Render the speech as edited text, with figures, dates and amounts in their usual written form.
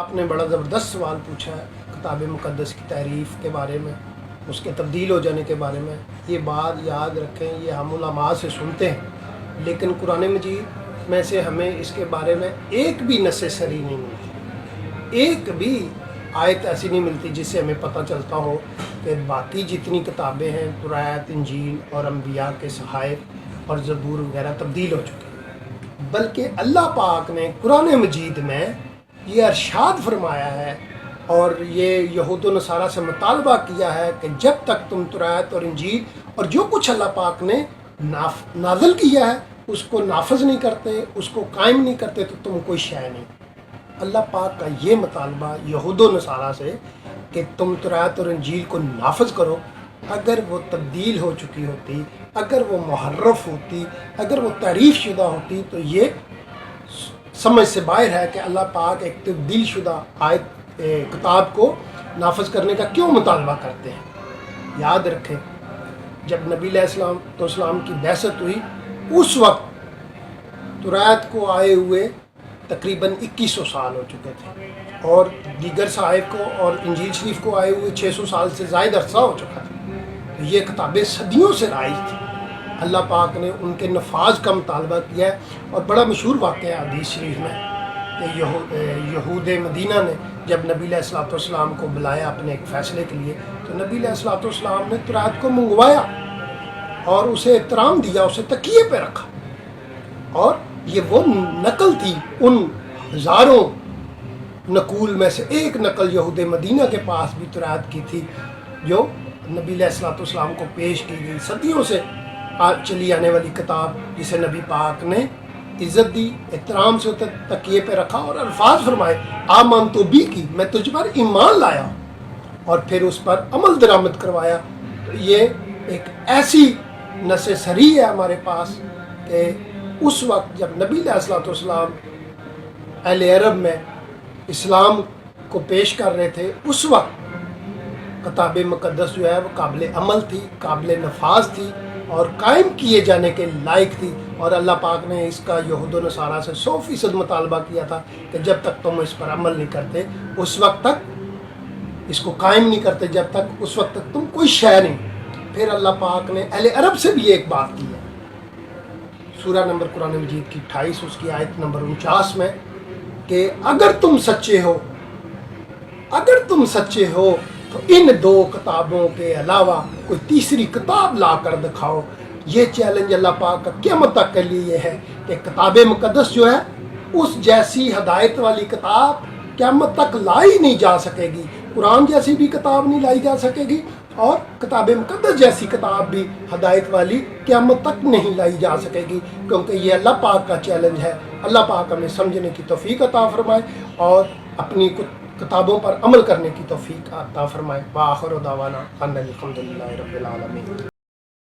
आपने बड़ा ज़बरदस्त सवाल पूछा है किताब मुक़द्दस की तहरीफ़ के बारे में, उसके तब्दील हो जाने के बारे में। ये बात याद रखें, ये हम उलमा से सुनते हैं, लेकिन कुरान मजीद में से हमें इसके बारे में एक भी नस्स सरी नहीं मिलती, एक भी आयत ऐसी नहीं मिलती जिससे हमें पता चलता हो कि बाकी जितनी किताबें हैं, तौरात, इंजील और अंबिया के सहाइफ और ज़बूर वगैरह तब्दील हो चुके हैं। बल्कि अल्लाह पाक ने कुरान मजीद में ये इरशाद फरमाया है और ये यहूद व नसारा से मुतालबा किया है कि जब तक तुम तौरात और इंजील और जो कुछ अल्लाह पाक ने नाज़िल किया है उसको नाफज नहीं करते, उसको कायम नहीं करते, तो तुम कोई शय नहीं। अल्लाह पाक का ये मुतालबा यहूद व नसारा से कि तुम तौरात और इंजील को नाफज करो, अगर वो तब्दील हो चुकी होती, अगर वो मुहर्रफ होती, अगर वो तारीफ़ शुदा होती, तो ये समझ से बाहर है कि अल्लाह पाक एक तब्दील शुदा आयत किताब को नाफज करने का क्यों मुतालबा करते हैं। याद रखें, जब नबी अलैहिस्सलाम की बैसत हुई उस वक्त तौरात को आए हुए तकरीबन 2100 साल हो चुके थे और दीगर साहिब को और इंजील शरीफ को आए हुए 600 साल से ज़ायद अरसा हो चुका था। तो ये किताबें सदियों से राइज थी। अल्लाह पाक ने उनके नफाज का मुतालबा किया है और बड़ा मशहूर वाक़या है हदीस शरीफ में कि यहूद मदीना ने जब नबी अलैहिस्सलाम को बुलाया अपने एक फ़ैसले के लिए, तो नबी अलैहिस्सलाम ने तौरात को मंगवाया और उसे एहतराम दिया, उसे तकिए पे रखा। और ये वो नकल थी उन हज़ारों नकूल में से एक नकल यहूद मदीना के पास भी तौरात की थी जो नबी अलैहिस्सलाम को पेश की गई, सदियों से चली आने वाली किताब जिसे नबी पाक ने इज़्ज़त दी, एहतराम से उसे तकिए पे रखा और अल्फाज फरमाए, आमन तो भी की, मैं तुझ पर ईमान लाया और फिर उस पर अमल दरामद करवाया। तो ये एक ऐसी नस्स सरी है हमारे पास कि उस वक्त जब नबी अलैहिस्सलाम अहले अरब में इस्लाम को पेश कर रहे थे, उस वक्त किताब मुक़द्दस जो है वो काबिल अमल थी, काबिल नफाज थी और कायम किए जाने के लायक थी। और अल्लाह पाक ने इसका यहूद व नसारा से 100% मुतालबा किया था कि जब तक तुम इस पर अमल नहीं करते, उस वक्त तक इसको कायम नहीं करते, जब तक उस वक्त तक तुम कोई शय नहीं। फिर अल्लाह पाक ने अहले अरब से भी एक बात की है, सूरह नंबर कुरान मजीद की 28 उसकी आयत नंबर 49 में कि अगर तुम सच्चे हो तो इन दो किताबों के अलावा कोई तीसरी किताब ला कर दिखाओ। ये चैलेंज अल्लाह पाक का क़यामत तक के लिए है कि किताब मुक़द्दस जो है उस जैसी हदायत वाली किताब क़यामत तक लाई नहीं जा सकेगी, कुरान जैसी भी किताब नहीं लाई जा सकेगी और किताब मुक़द्दस जैसी किताब भी हदायत वाली क़यामत तक नहीं लाई जा सकेगी, क्योंकि ये अल्लाह पाक का चैलेंज है। अल्लाह पाक हमें समझने की तौफीक अता फरमाए और अपनी किताबों पर अमल करने की तौफीक अता फरमाए। व आखिर दावाना अनिल हम्दुलिल्लाहि रब्बिल आलमीन।